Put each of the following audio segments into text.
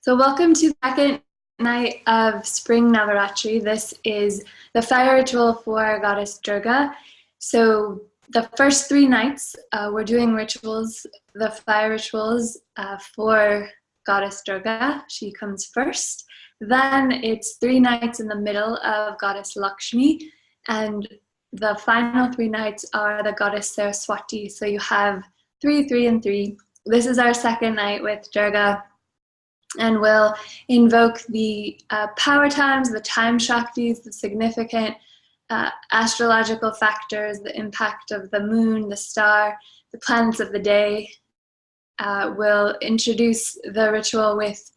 So welcome to the second night of Spring Navaratri. This is the fire ritual for Goddess Durga. So the first 3 nights we're doing rituals, the fire rituals for Goddess Durga. She comes first. Then it's 3 nights in the middle of Goddess Lakshmi, and the final 3 nights are the Goddess Saraswati. So you have 3, 3, and 3. This is our second night with Durga. And we'll invoke the power times, the time shaktis, the significant astrological factors, the impact of the moon, the star, the planets of the day. We'll introduce the ritual with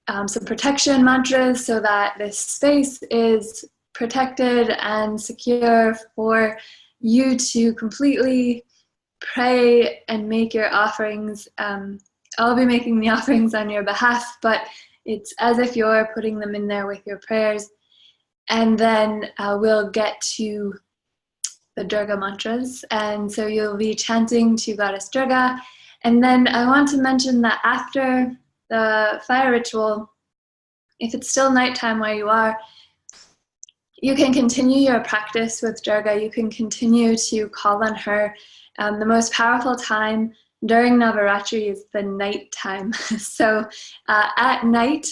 some protection mantras so that this space is protected and secure for you to completely pray and make your offerings. I'll be making the offerings on your behalf, but it's as if you're putting them in there with your prayers. And then we'll get to the Durga mantras. And so you'll be chanting to Goddess Durga. And then I want to mention that after the fire ritual, if it's still nighttime where you are, you can continue your practice with Durga. You can continue to call on her. The most powerful time during Navaratri is the night time. So at night,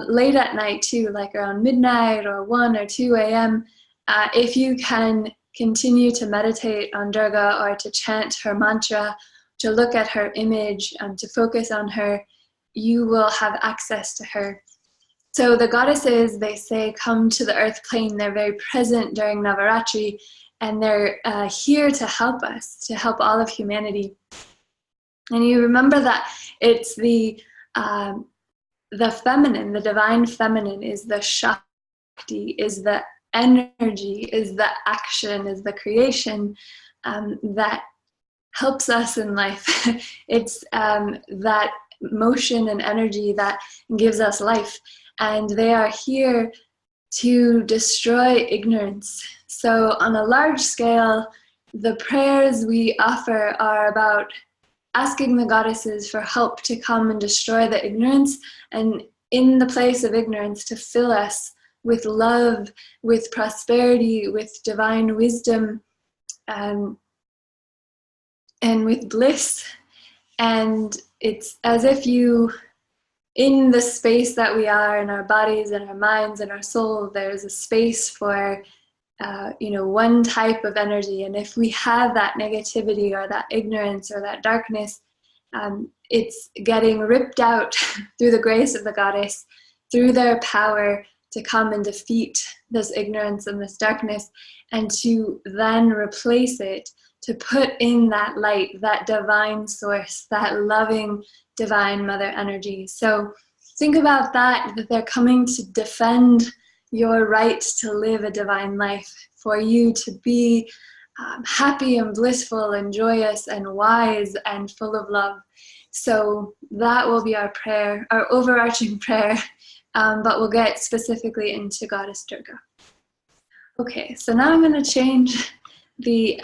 late at night too, like around midnight or 1 or 2 a.m., if you can continue to meditate on Durga or to chant her mantra, to look at her image, to focus on her, you will have access to her. So the goddesses, they say, come to the earth plane. They're very present during Navaratri, and they're here to help us, to help all of humanity. And you remember that it's the feminine, the divine feminine is the Shakti, is the energy, is the action, is the creation that helps us in life. It's that motion and energy that gives us life. And they are here to destroy ignorance. So on a large scale, the prayers we offer are about asking the goddesses for help to come and destroy the ignorance, and in the place of ignorance to fill us with love, with prosperity, with divine wisdom, and with bliss. And it's as if you, in the space that we are, in our bodies and our minds and our soul, there's a space for one type of energy. And if we have that negativity or that ignorance or that darkness, it's getting ripped out through the grace of the goddess, through their power to come and defeat this ignorance and this darkness, and to then replace it, to put in that light, that divine source, that loving divine mother energy. So think about that they're coming to defend your right to live a divine life, for you to be happy and blissful and joyous and wise and full of love. So that will be our prayer, our overarching prayer, but we'll get specifically into Goddess Durga. Okay, so now I'm going to change the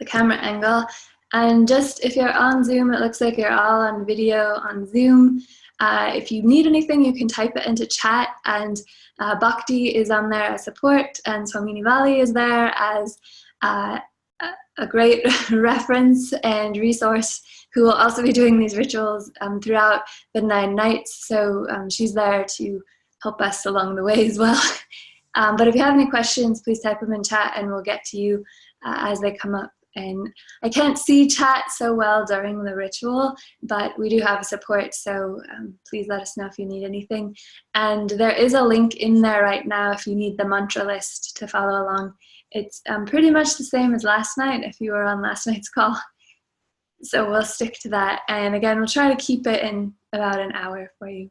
camera angle. And just if you're on Zoom, it looks like you're all on video on Zoom. If you need anything, you can type it into chat, and Bhakti is on there as support, and Swamini Vali is there as a great reference and resource, who will also be doing these rituals throughout the 9 nights. So she's there to help us along the way as well. But if you have any questions, please type them in chat and we'll get to you as they come up. And I can't see chat so well during the ritual, but we do have support, so please let us know if you need anything. And there is a link in there right now if you need the mantra list to follow along. It's pretty much the same as last night if you were on last night's call. So we'll stick to that. And again, we'll try to keep it in about an hour for you.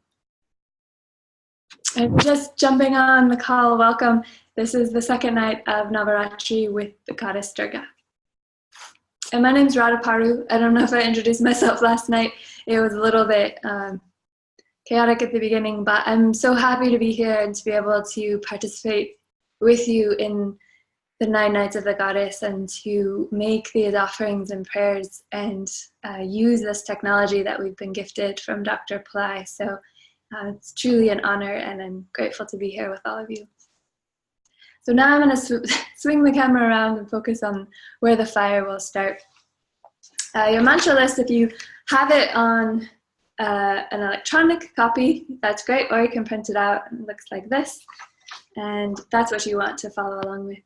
And just jumping on the call, welcome. This is the second night of Navaratri with the Goddess Durga. And my name's Radha Paru. I don't know if I introduced myself last night. It was a little bit chaotic at the beginning, but I'm so happy to be here and to be able to participate with you in the 9 nights of the goddess and to make these offerings and prayers and use this technology that we've been gifted from Dr. Pillai. So it's truly an honor, and I'm grateful to be here with all of you. So now I'm going to swing the camera around and focus on where the fire will start. Your mantra list, if you have it on an electronic copy, that's great, or you can print it out, and it looks like this. And that's what you want to follow along with.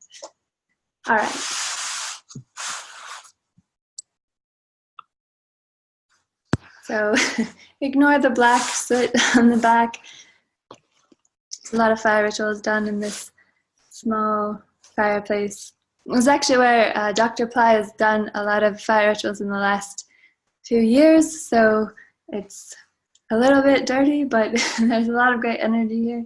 All right. So ignore the black soot on the back. A lot of fire rituals done in this small fireplace. It was actually where Dr. Pillai has done a lot of fire rituals in the last 2 years, so it's a little bit dirty, but there's a lot of great energy here.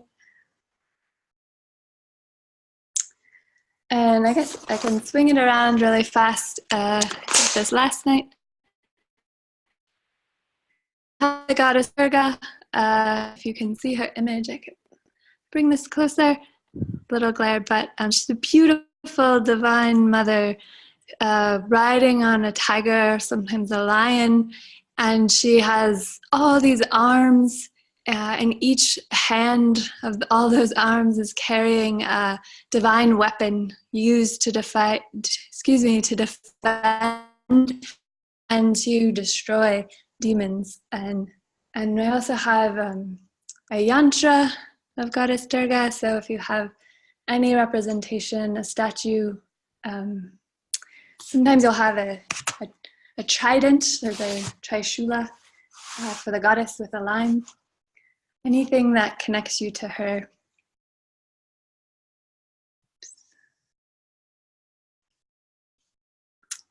And I guess I can swing it around really fast. I did this last night. The goddess Durga. If you can see her image, I could bring this closer. Little glare, but she's a beautiful divine mother riding on a tiger, sometimes a lion, and she has all these arms, and each hand of all those arms is carrying a divine weapon used to defend and to destroy demons. And we also have a yantra of Goddess Durga. So if you have any representation, a statue, sometimes you'll have a trident. There's a trishula for the goddess with a line. Anything that connects you to her.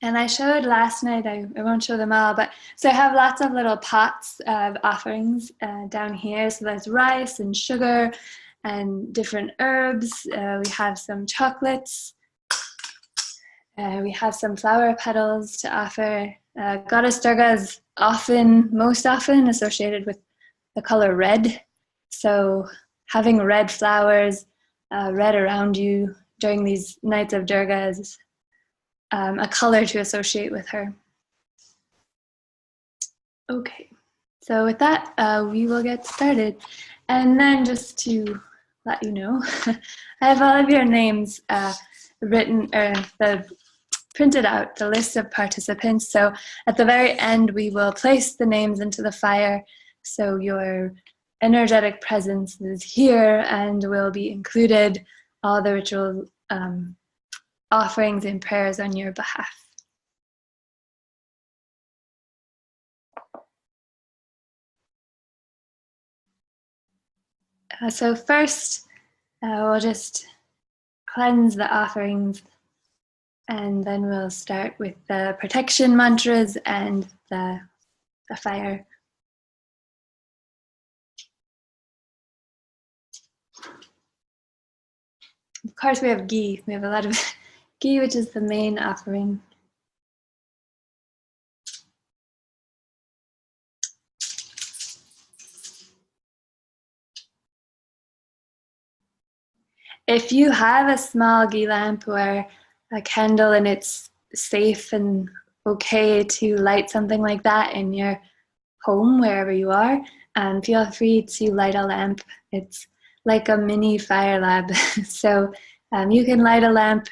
And I showed last night, I won't show them all, but so I have lots of little pots of offerings down here. So there's rice and sugar and different herbs. We have some chocolates. We have some flower petals to offer. Goddess Durga is most often associated with the color red. So having red flowers, red around you during these nights of Durga is a color to associate with her. Okay, so with that, we will get started. And then just to let you know, I have all of your names printed out, the list of participants. So at the very end, we will place the names into the fire. So your energetic presence is here and will be included, all the ritual offerings and prayers on your behalf. So first, we'll just cleanse the offerings, and then we'll start with the protection mantras and the fire. Of course, we have ghee. We have a lot of ghee, which is the main offering. If you have a small ghee lamp or a candle and it's safe and okay to light something like that in your home, wherever you are, feel free to light a lamp. It's like a mini fire lab. So you can light a lamp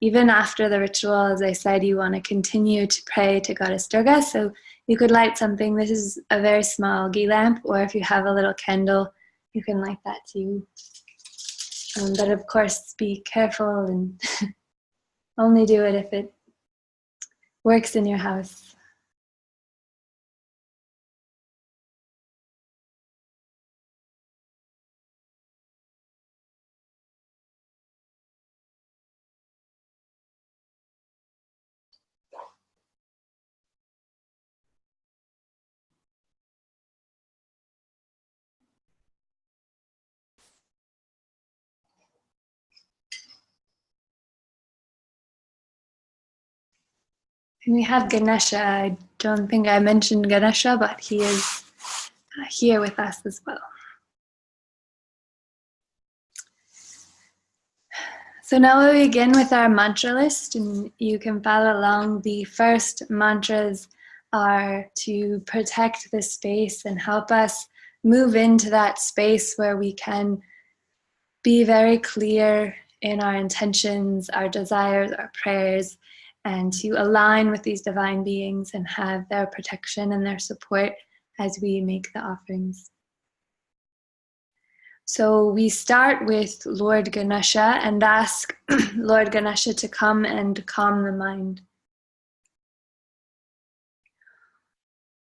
even after the ritual. As I said, you want to continue to pray to Goddess Durga, so you could light something. This is a very small ghee lamp, or if you have a little candle, you can light that too. But of course, be careful and only do it if it works in your house. And we have Ganesha. I don't think I mentioned Ganesha, but he is here with us as well. So now we begin with our mantra list, and you can follow along. The first mantras are to protect the space and help us move into that space where we can be very clear in our intentions, our desires, our prayers, and to align with these divine beings and have their protection and their support as we make the offerings. So we start with Lord Ganesha and ask Lord Ganesha to come and calm the mind.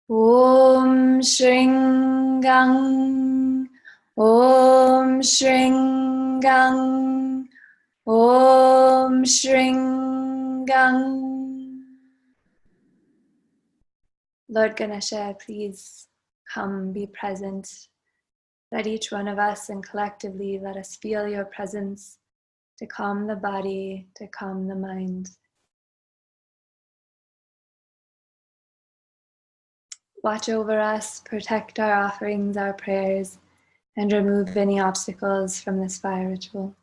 Om Shringang, Om Shringang, Om Shringang. Lord Ganesha, please come, be present. Let each one of us and collectively let us feel your presence to calm the body, to calm the mind. Watch over us, protect our offerings, our prayers, and remove any obstacles from this fire ritual.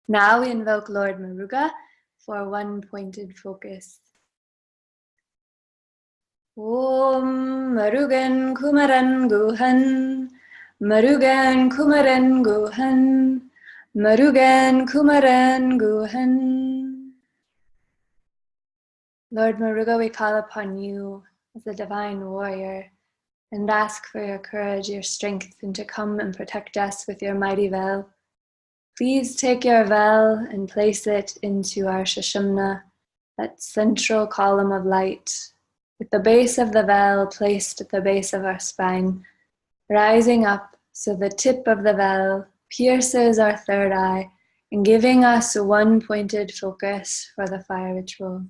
Now we invoke Lord Muruga for one pointed focus. Om Marugan Kumaran Guhan, Marugan Kumaran Guhan, Marugan Kumaran Guhan. Lord Muruga, we call upon you as a divine warrior and ask for your courage, your strength, and to come and protect us with your mighty vel. Please take your vel and place it into our Shashamna, that central column of light, with the base of the vel placed at the base of our spine, rising up so the tip of the vel pierces our third eye and giving us a one-pointed focus for the fire ritual.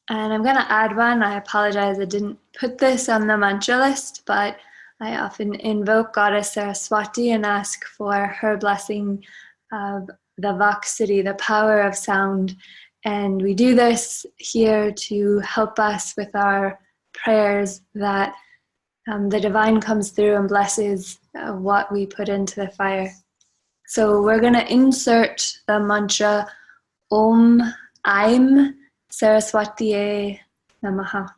And I'm going to add one. I apologize, I didn't put this on the mantra list, but I often invoke Goddess Saraswati and ask for her blessing of the Voxity, the power of sound. And we do this here to help us with our prayers that the divine comes through and blesses what we put into the fire. So we're going to insert the mantra Om Aim Saraswatiye Namaha.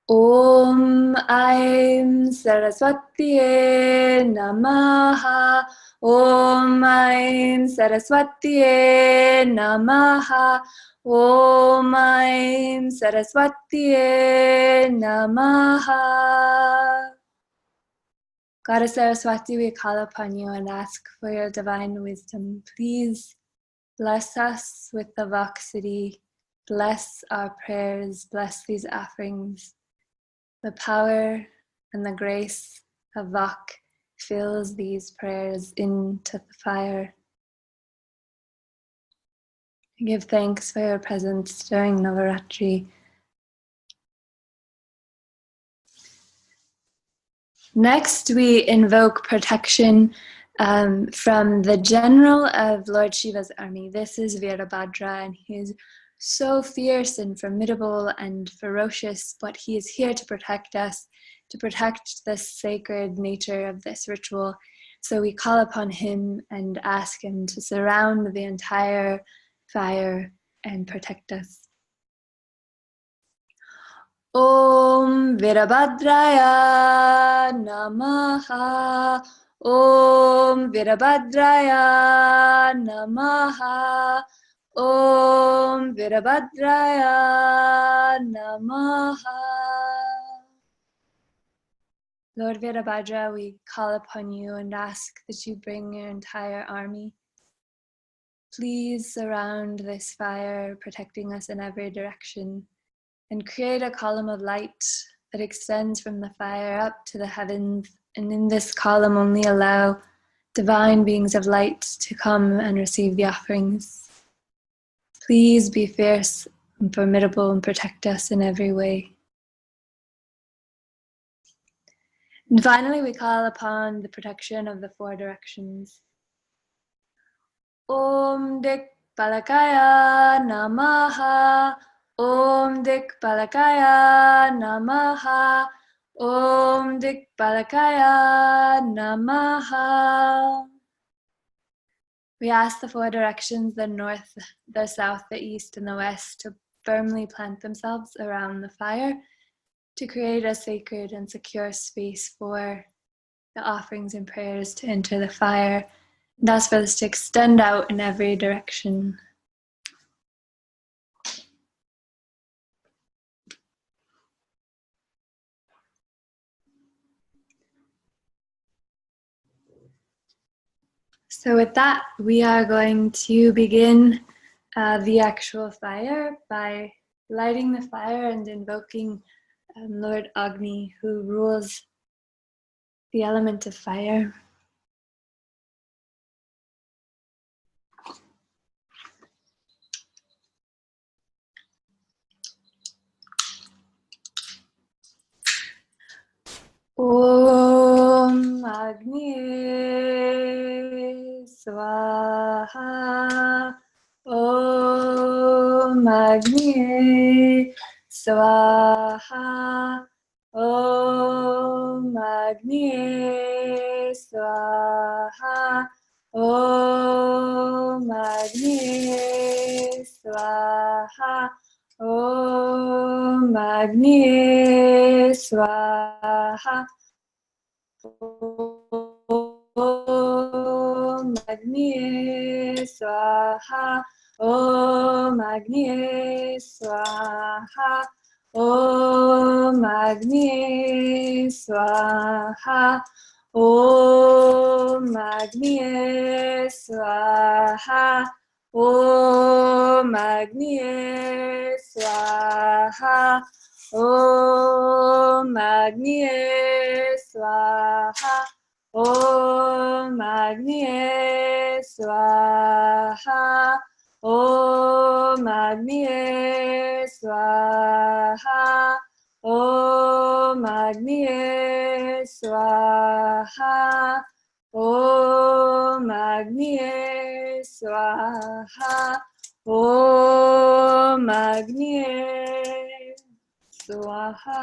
Om Aim Saraswatiye Namaha. Om Aim Saraswatiye Namaha. Om Aim Saraswatiye Namaha. Goddess Saraswati, we call upon you and ask for your divine wisdom. Please bless us with the Voxity. Bless our prayers. Bless these offerings. The power and the grace of Vak fills these prayers into the fire. I give thanks for your presence during Navaratri. Next, we invoke protection from the general of Lord Shiva's army. This is Virabhadra, and he is so fierce and formidable and ferocious, but he is here to protect us, to protect the sacred nature of this ritual. So we call upon him and ask him to surround the entire fire and protect us. Om Virabhadraya Namaha. Om Virabhadraya Namaha. Om Virabhadraya Namaha. Lord Virabhadra, we call upon you and ask that you bring your entire army. Please surround this fire, protecting us in every direction, and create a column of light that extends from the fire up to the heavens, and in this column only allow divine beings of light to come and receive the offerings. Please be fierce and formidable and protect us in every way. And finally, we call upon the protection of the four directions. Om Dik Dikpalakaya Namaha. Om Dikpalakaya Namaha. Om Dikpalakaya Namaha. We ask the four directions, the north, the south, the east, and the west, to firmly plant themselves around the fire, to create a sacred and secure space for the offerings and prayers to enter the fire, and ask for this to extend out in every direction. So with that, we are going to begin the actual fire by lighting the fire and invoking Lord Agni, who rules the element of fire. Om Agni Swaha. Om Agni Swaha. Om Agni Swaha. Om Agni Swaha. Om Agni Swaha. Om Agni Swaha. Om Agni Swaha. Om Agni Swaha. Om Agni Swaha. Om Agni Swaha. Om Agni Swaha. Om Agni Swaha. Om Agni Swaha. Om Agni Swaha. Om Agni Swaha. Om Agni Swaha.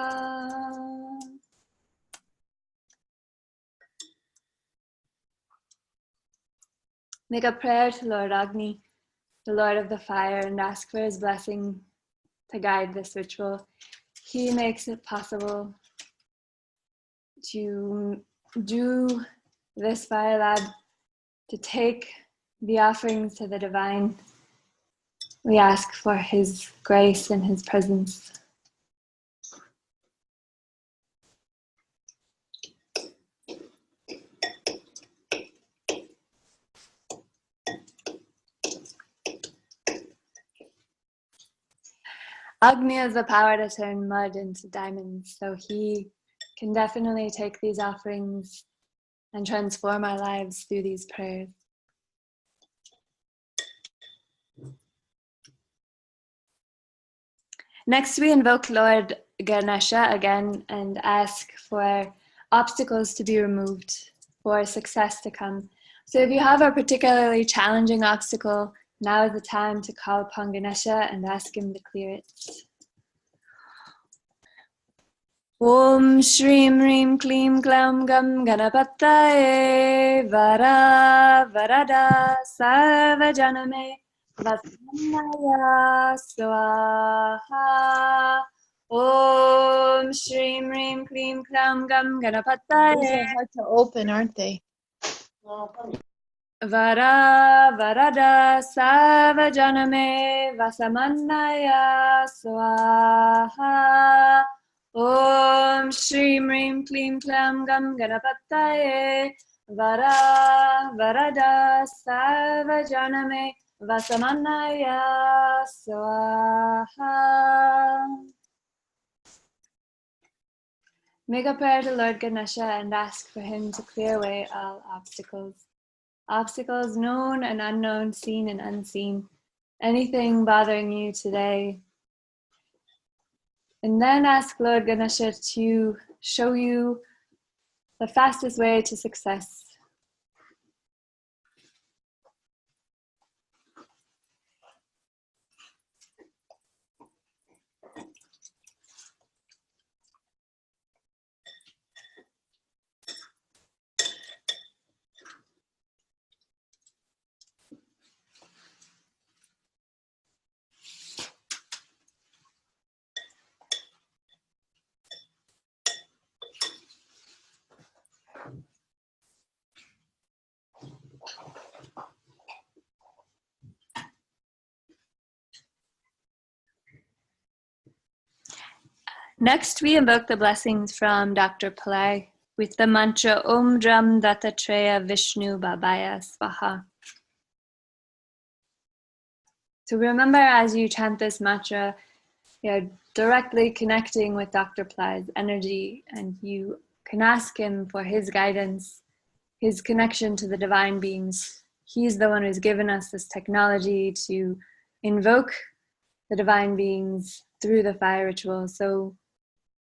Make a prayer to Lord Agni, the Lord of the fire, and ask for his blessing to guide this ritual. He makes it possible to do this fire lab, to take the offerings to the divine. We ask for his grace and his presence. Agni has the power to turn mud into diamonds, so he can definitely take these offerings and transform our lives through these prayers. Next, we invoke Lord Ganesha again and ask for obstacles to be removed, for success to come. So if you have a particularly challenging obstacle, now is the time to call upon Ganesha and ask him to clear it. Om Shrim Rim Klim Klam Gam Ganapataye Vara Varada Sarva Janame Vasmaya Swaha. Om Shrim Rim Klim Klam Gam Ganapataye. These are hard to open, aren't they? Vara Varada Sarva Janame Vasamannaya Swaha. Om Shrim Rim Klim Klam Gam Ganapataye Vara Varada Sarva Janame Vasamannaya Swaha. Make a prayer to Lord Ganesha and ask for him to clear away all obstacles. Obstacles known and unknown, seen and unseen. Anything bothering you today. And then ask Lord Ganesha to show you the fastest way to success. Next, we invoke the blessings from Dr. Pillai with the mantra Om Ram Dattatreya Vishnu Babaya Swaha. So remember, as you chant this mantra, you're directly connecting with Dr. Pillai's energy, and you can ask him for his guidance, his connection to the divine beings. He's the one who's given us this technology to invoke the divine beings through the fire ritual. So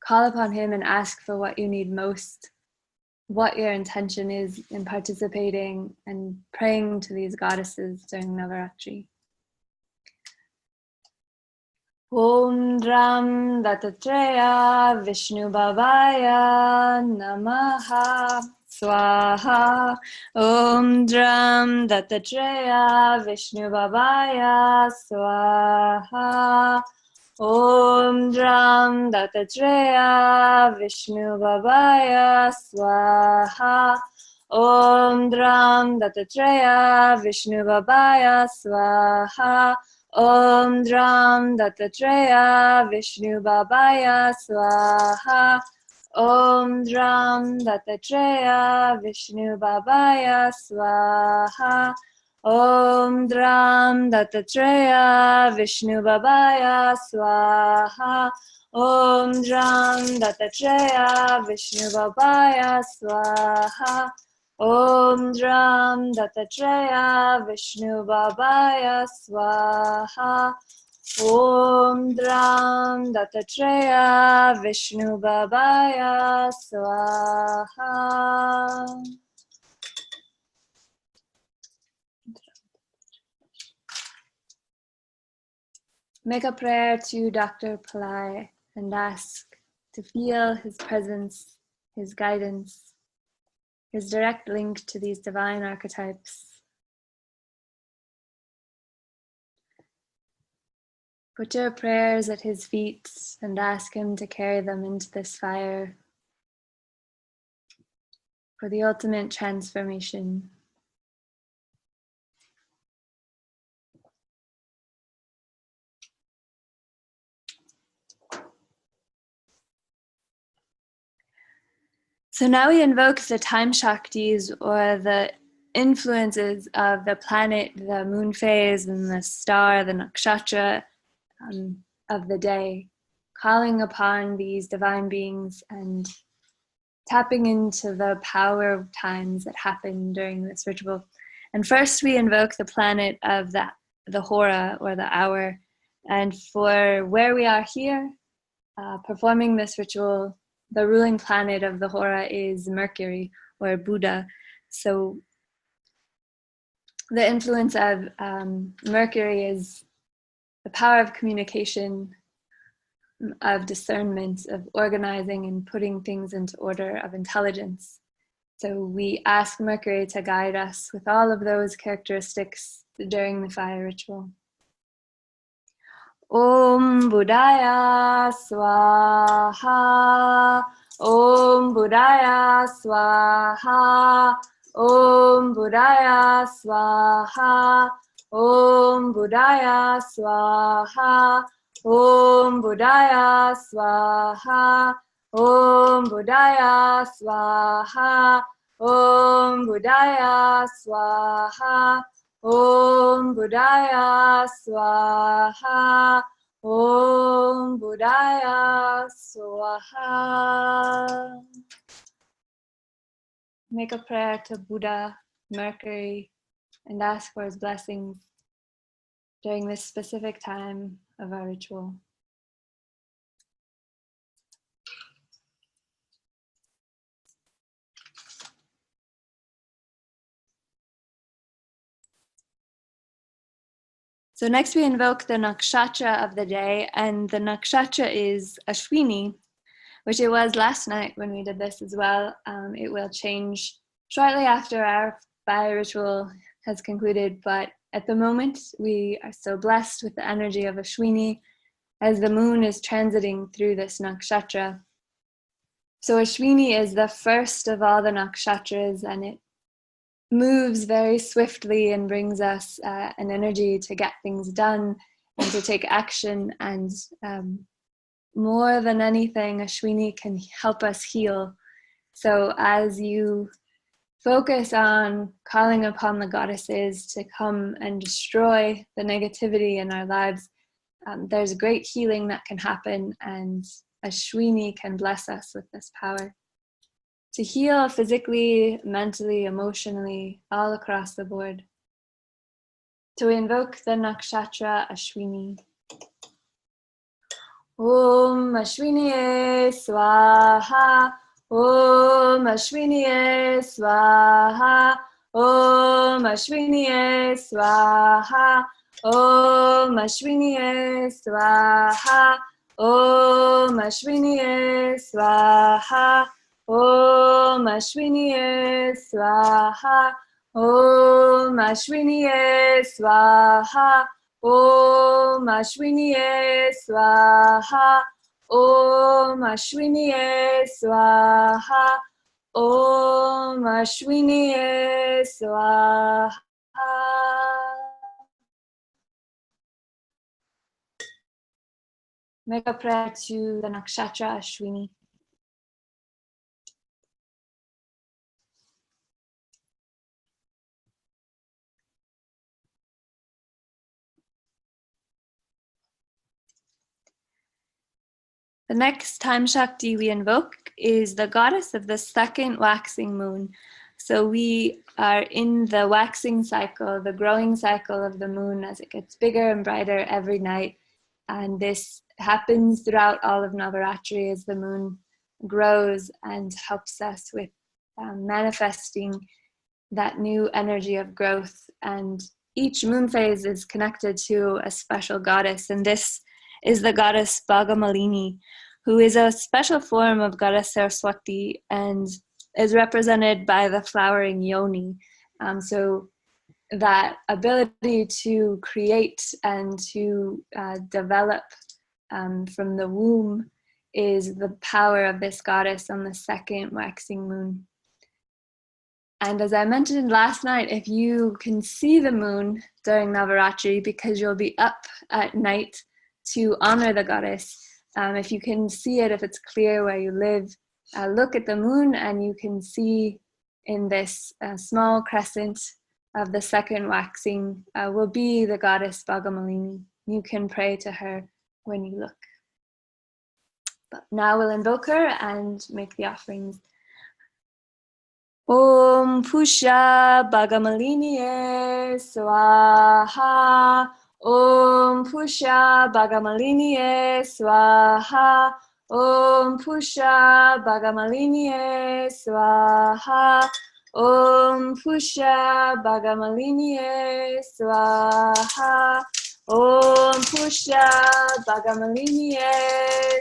call upon him and ask for what you need most, what your intention is in participating and praying to these goddesses during Navaratri. Om Ram Dattatreya Vishnu Babaya Namaha Swaha. Om Ram Dattatreya Vishnu Babaya Swaha. Om Ram Dattatreya Vishnu Babaya Swaha. Om Ram Dattatreya Vishnu Babaya Swaha. Om Ram Dattatreya Vishnu Babaya Swaha. Om Ram Dattatreya Vishnu Babaya Swaha. Om Ram Dattatreya Vishnu Babaya Swaha. Om Ram Dattatreya Vishnu Babaya Swaha. Om Ram Dattatreya Vishnu Babaya Swaha. Om Ram Dattatreya Vishnu Babaya Swaha. Make a prayer to Dr. Pillai and ask to feel his presence, his guidance, his direct link to these divine archetypes. Put your prayers at his feet and ask him to carry them into this fire for the ultimate transformation. So now we invoke the time Shaktis, or the influences of the planet, the moon phase, and the star, the nakshatra of the day, calling upon these divine beings and tapping into the power of times that happen during this ritual. And first we invoke the planet of the hora, or the hour. And for where we are here, performing this ritual, the ruling planet of the hora is Mercury, or Buddha. So the influence of Mercury is the power of communication, of discernment, of organizing and putting things into order, of intelligence. So we ask Mercury to guide us with all of those characteristics during the fire ritual. Om Buddhaya Swaha. Om Buddhaya Swaha. Om Buddhaya Swaha. Om Buddhaya Swaha. Om Buddhaya Swaha. Om Buddhaya Swaha. Om Buddhaya Swaha. Om Buddhaya Swaha. Om Buddhaya Swaha. Make a prayer to Buddha, Mercury, and ask for his blessings during this specific time of our ritual. So next we invoke the nakshatra of the day, and the nakshatra is Ashwini, which it was last night when we did this as well. It will change shortly after our fire ritual has concluded, but at the moment we are so blessed with the energy of Ashwini as the moon is transiting through this nakshatra. So Ashwini is the first of all the nakshatras, and it moves very swiftly and brings us an energy to get things done and to take action and more than anything, Ashwini can help us heal. So as you focus on calling upon the goddesses to come and destroy the negativity in our lives, there's great healing that can happen, and Ashwini can bless us with this power to heal physically, mentally, emotionally, all across the board. So we invoke the nakshatra Ashwini. Om Ashwini Swaha. Om Ashwini Swaha. Om Ashwini Swaha. Om Ashwini Swaha. Om Ashwini Swaha. Om Ashwini Swaha. Om Ashwini Swaha. Om Ashwini Swaha. Om Ashwini Swaha. Om Ashwini Swaha. Make a prayer to the nakshatra Ashwini. The next time Shakti we invoke is the goddess of the second waxing moon. So we are in the waxing cycle, the growing cycle of the moon as it gets bigger and brighter every night. And this happens throughout all of Navaratri as the moon grows and helps us with manifesting that new energy of growth. And each moon phase is connected to a special goddess. And this is the goddess Bhagamalini, who is a special form of goddess Saraswati and is represented by the flowering yoni. So that ability to create and to develop from the womb is the power of this goddess on the second waxing moon. And as I mentioned last night, if you can see the moon during Navaratri, because you'll be up at night to honor the goddess, if you can see it, if it's clear where you live, look at the moon and you can see in this small crescent of the second waxing will be the goddess Bhagamalini. You can pray to her when you look. But now we'll invoke her and make the offerings. Om Pusha Bhagamalini Swaha. Om Pusha Bhagamalini Swaha. Om Pusha Bhagamalini Swaha. Om Pusha Bhagamalini Swaha. Om Pusha Bhagamalini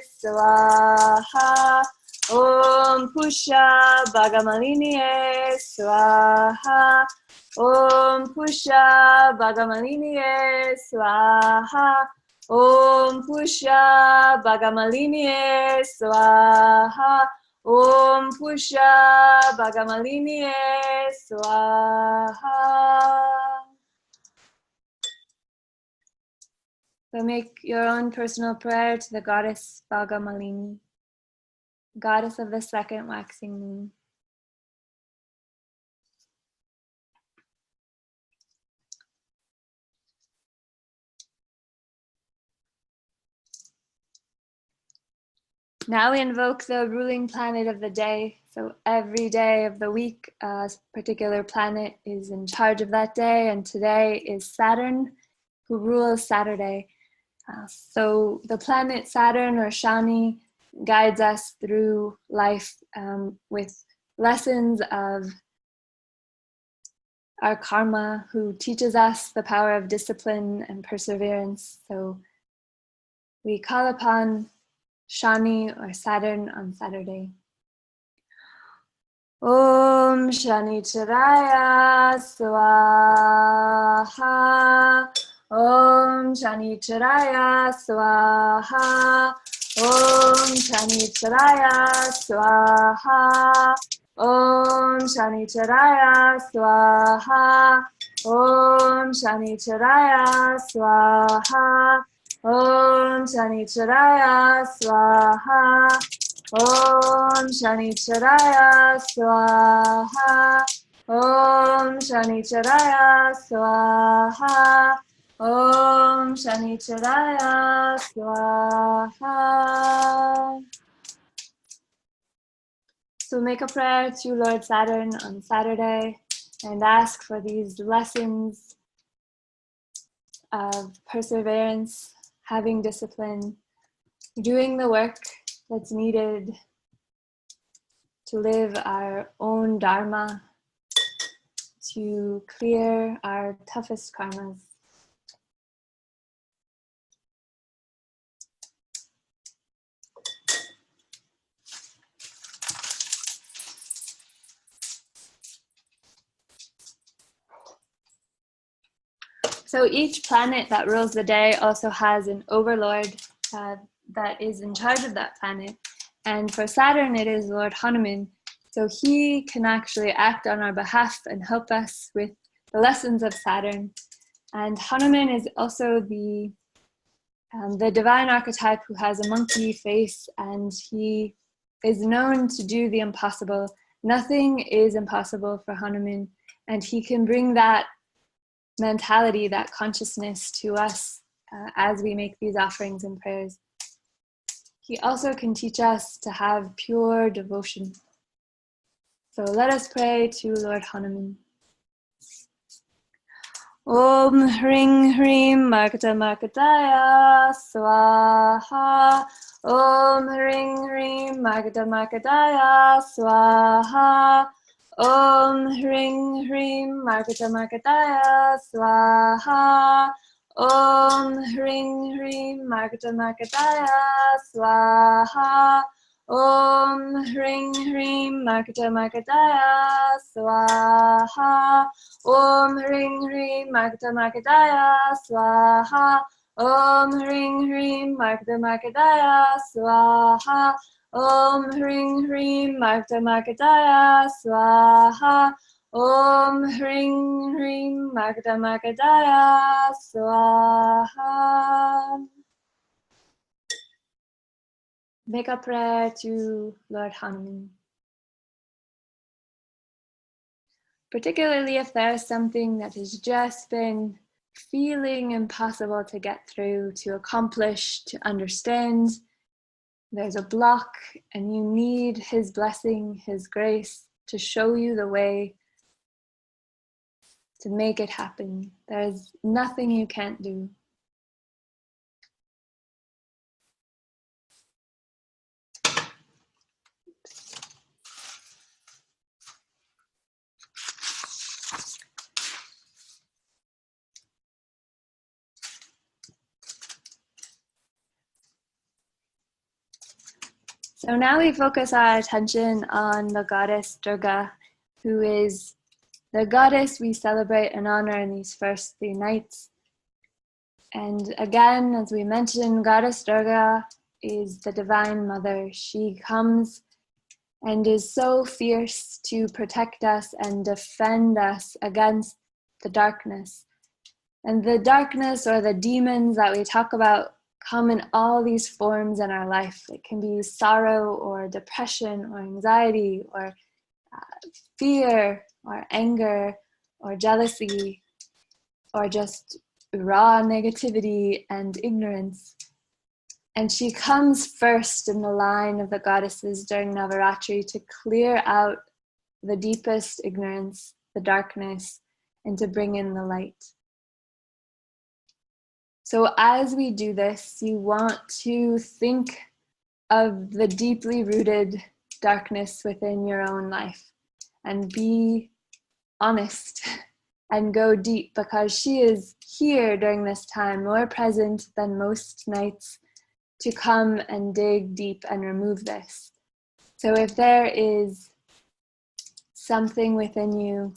Swaha. Om Pusha Bhagamalini Swaha. Om Pusha Bhagamalini Swaha. Om Pusha Bhagamalini Swaha. Om Pusha Bhagamalini Swaha. So make your own personal prayer to the goddess Bhagamalini, goddess of the second waxing moon. Now we invoke the ruling planet of the day. So every day of the week, a particular planet is in charge of that day. And today is Saturn, who rules Saturday. So the planet Saturn, or Shani, guides us through life with lessons of our karma, who teaches us the power of discipline and perseverance. So we call upon Shani or Saturn on Saturday. Om Shani Charaya Swaha. Om Shani Charaya Swaha. Om Shani Charaya Swaha. Om Shani Charaya Swaha. Om Shani Charaya Swaha. Om Shanicharaya Swaha. Om Shanicharaya Swaha. Om Shanicharaya Swaha. Om Shanicharaya Swaha. So make a prayer to Lord Saturn on Saturday and ask for these lessons of perseverance, having discipline, doing the work that's needed to live our own dharma, to clear our toughest karmas. So each planet that rules the day also has an overlord that is in charge of that planet. And for Saturn, it is Lord Hanuman. So he can actually act on our behalf and help us with the lessons of Saturn. And Hanuman is also the divine archetype who has a monkey face, and he is known to do the impossible. Nothing is impossible for Hanuman, and he can bring that mentality, that consciousness to us as we make these offerings and prayers. He also can teach us to have pure devotion. So let us pray to Lord Hanuman. Om Hring Hrim Markata Markataya Swaha. Om Hring Hrim Markata Markataya Swaha. Om Hring Hrim Markata Markataya Swaha. Om Hring Hrim Markata Markataya Swaha. Om Hring Hrim Markata Markataya Swaha. Om Hring Hrim Markata Markataya Swaha. Om Hring Hrim Markata Markataya Swaha. Om Hring Hrim Markata Markataya Swaha. Om Hring Hrim Markata Markataya Swaha. Make a prayer to Lord Hanuman. Particularly if there's something that has just been feeling impossible to get through, to accomplish, to understand. There's a block and you need his blessing, his grace to show you the way to make it happen. There's nothing you can't do. So now we focus our attention on the goddess Durga, who is the goddess we celebrate and honor in these first 3 nights. And again, as we mentioned, Goddess Durga is the Divine Mother. She comes and is so fierce to protect us and defend us against the darkness. And the darkness or the demons that we talk about come in all these forms in our life. It can be sorrow or depression or anxiety or fear or anger or jealousy or just raw negativity and ignorance. And she comes first in the line of the goddesses during Navaratri to clear out the deepest ignorance, the darkness, and to bring in the light. So as we do this, you want to think of the deeply rooted darkness within your own life and be honest and go deep, because she is here during this time, more present than most nights, to come and dig deep and remove this. So if there is something within you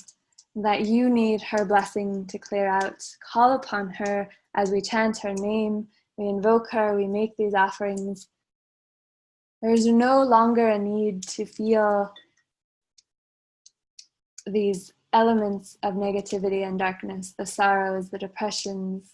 that you need her blessing to clear out, call upon her as we chant her name, we invoke her, we make these offerings. There's no longer a need to feel these elements of negativity and darkness, the sorrows, the depressions.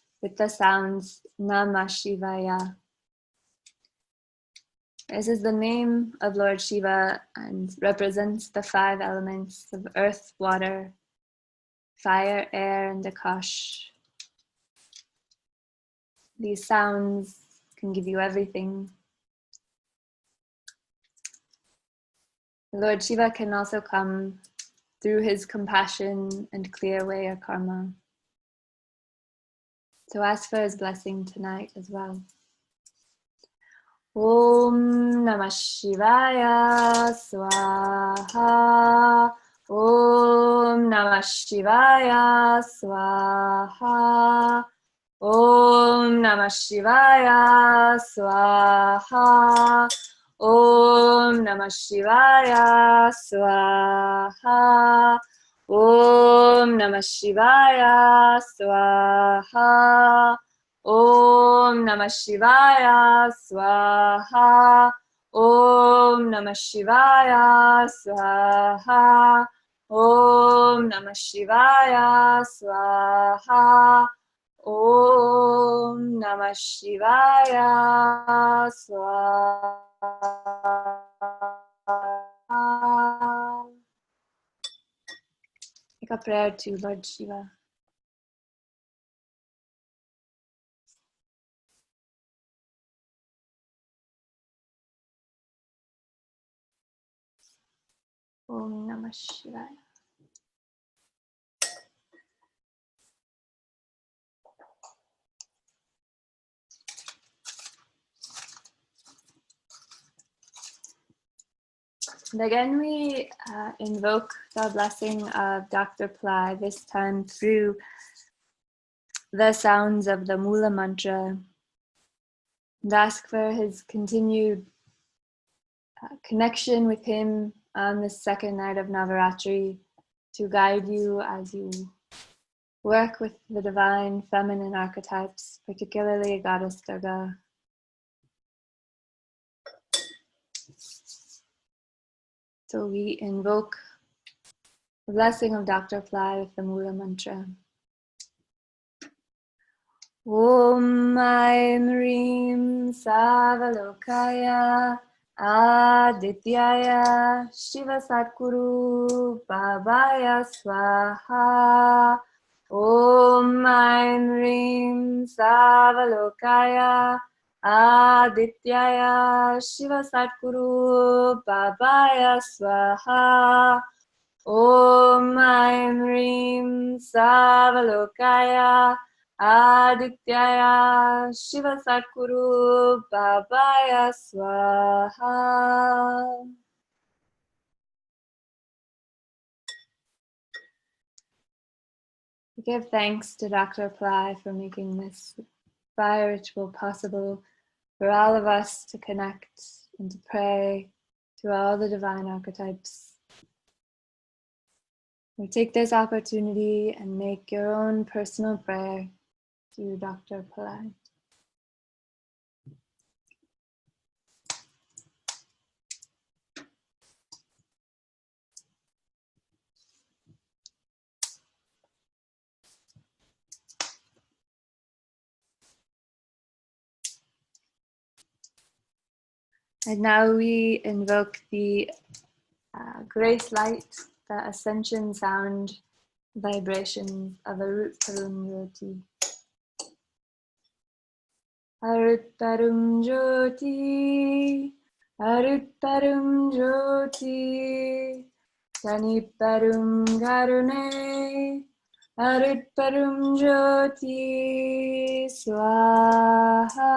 with the sounds Namah Shivaya. This is the name of Lord Shiva and represents the 5 elements of earth, water, fire, air, and Akash. These sounds can give you everything. Lord Shiva can also come through his compassion and clear away your karma. So ask for his blessing tonight as well. Om Namah Shivaya Swaha. Om Namah Shivaya Swaha. Om Namah Shivaya Swaha. Om Namah Shivaya Swaha. Om Namah Shivaya Swaha. Om Namah Shivaya Swaha. Om Namah Shivaya Swaha. Om Namah Shivaya Swaha. Om Namah Shivaya Swaha. Make a prayer to Lord Shiva. Om Namah Shivaya. And again, we invoke the blessing of Dr. Pillai, this time through the sounds of the Mula mantra, and ask for his continued connection with him on the second night of Navaratri to guide you as you work with the divine feminine archetypes, particularly Goddess Durga. So we invoke the blessing of Dr. Pillai with the Mula mantra. Om Aim Rim Savalokaya Adityaya Shiva Satkuru Babaya Swaha. Om Aim Rim Savalokaya Adityaya Shiva Satkuru Babaya Swaha. Om Aim Rim Savalokaya Adityaya Shiva Satkuru Babaya Swaha. We give thanks to Dr. Pillai for making this fire ritual possible for all of us to connect and to pray to all the divine archetypes. We take this opportunity and make your own personal prayer to Dr. Pillai. And now we invoke the grace light, the ascension sound, vibrations of Arut Parum Jyoti. Arut Parum Jyoti, Arut Parum Jyoti, Tani Parum Garune, Arut Parum Jyoti, Swaha.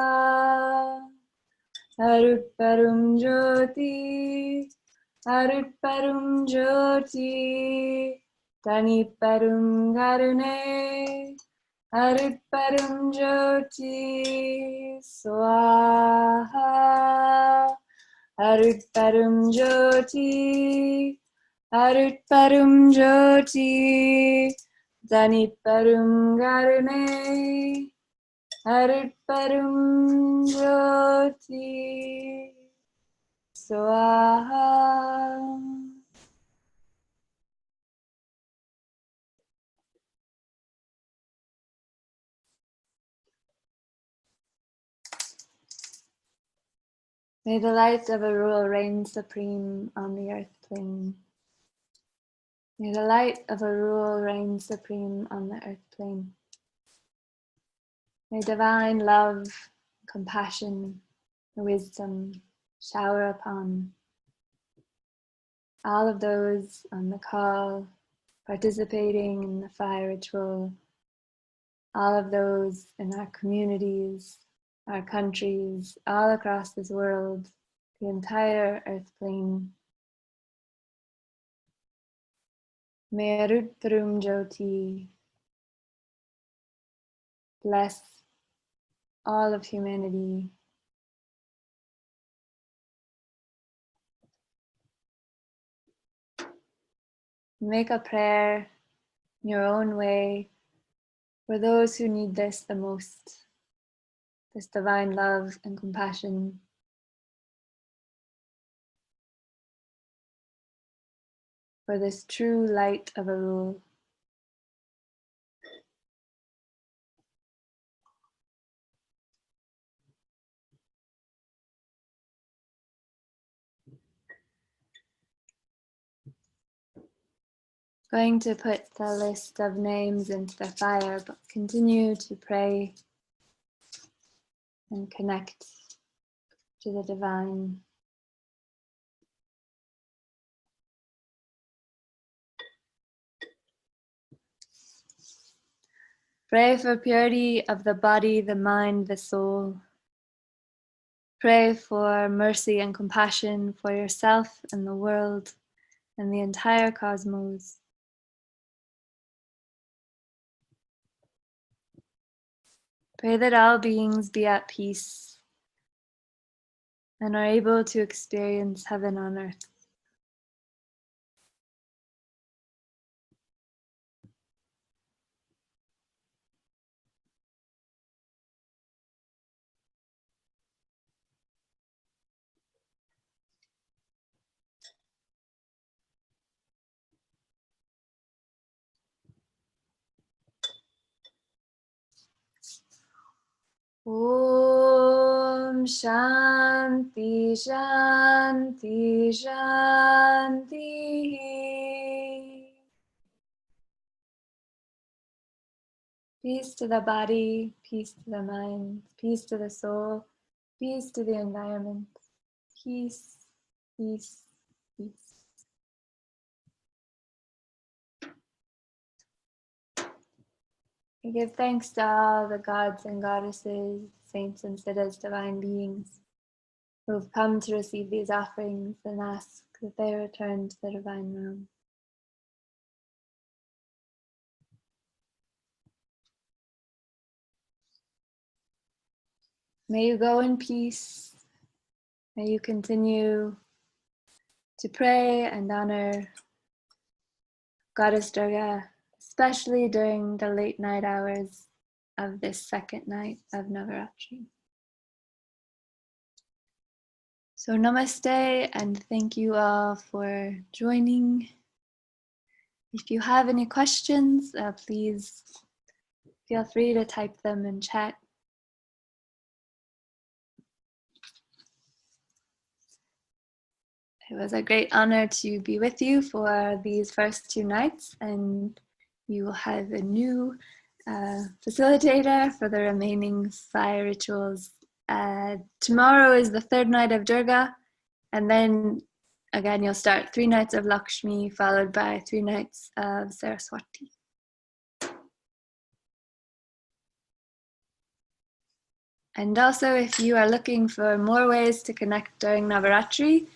Arut Parum Jyoti, Arut Parum Jyoti, Tani Parum Garune, Arut Parum Jyoti, Swaha. Arut Parum Jyoti, Arut Parum Jyoti, Tani Parum Garune, Arut Parum Jyoti, Swaha. May the light of Arul reign supreme on the earth plane. May the light of Arul reign supreme on the earth plane. May divine love, compassion, wisdom shower upon all of those on the call, participating in the fire ritual, all of those in our communities, our countries, all across this world, the entire earth plane. May Arutparum Jyoti bless all of humanity. Make a prayer in your own way for those who need this the most, this divine love and compassion. For this true light of Arul. Going to put the list of names into the fire, but continue to pray and connect to the divine. Pray for purity of the body, the mind, the soul. Pray for mercy and compassion for yourself and the world and the entire cosmos. Pray that all beings be at peace and are able to experience heaven on earth. Om Shanti Shanti Shanti. Peace to the body, peace to the mind, peace to the soul, peace to the environment. Peace, peace, peace. We give thanks to all the gods and goddesses, saints and siddhas, divine beings, who have come to receive these offerings and ask that they return to the divine realm. May you go in peace. May you continue to pray and honor Goddess Durga, especially during the late night hours of this second night of Navaratri. So namaste and thank you all for joining. If you have any questions, please feel free to type them in chat. It was a great honor to be with you for these first two nights, and you will have a new facilitator for the remaining fire rituals. Tomorrow is the third night of Durga, and then again you'll start 3 nights of Lakshmi followed by 3 nights of Saraswati. And also, if you are looking for more ways to connect during Navaratri,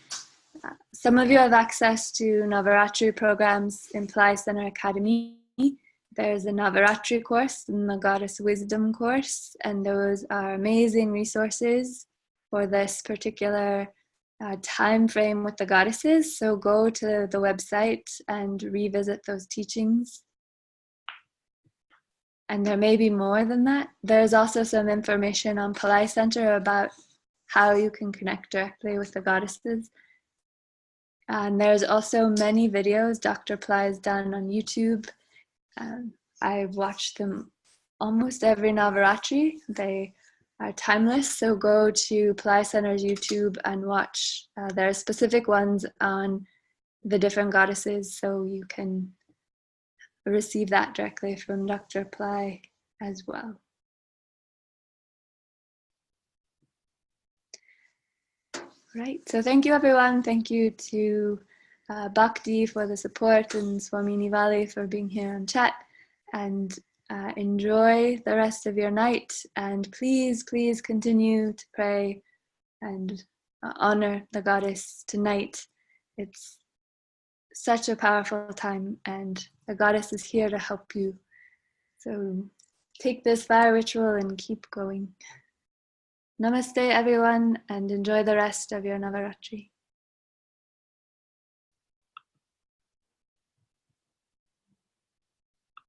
some of you have access to Navaratri programs in Pillai Center Academy. There's a Navaratri course and the Goddess Wisdom course, and those are amazing resources for this particular time frame with the goddesses. So go to the website and revisit those teachings. And there may be more than that. There's also some information on Pillai Center about how you can connect directly with the goddesses. And there's also many videos Dr. Pillai has done on YouTube. I've watched them almost every Navaratri. They are timeless. So go to Pillai Center's YouTube and watch. There are specific ones on the different goddesses, so you can receive that directly from Dr. Pillai as well. Right, so thank you everyone. Thank you to Bhakti for the support and Swamini Valley for being here on chat, and enjoy the rest of your night, and please continue to pray and honor the goddess tonight. It's such a powerful time and the goddess is here to help you. So take this fire ritual and keep going. Namaste everyone, and enjoy the rest of your Navaratri.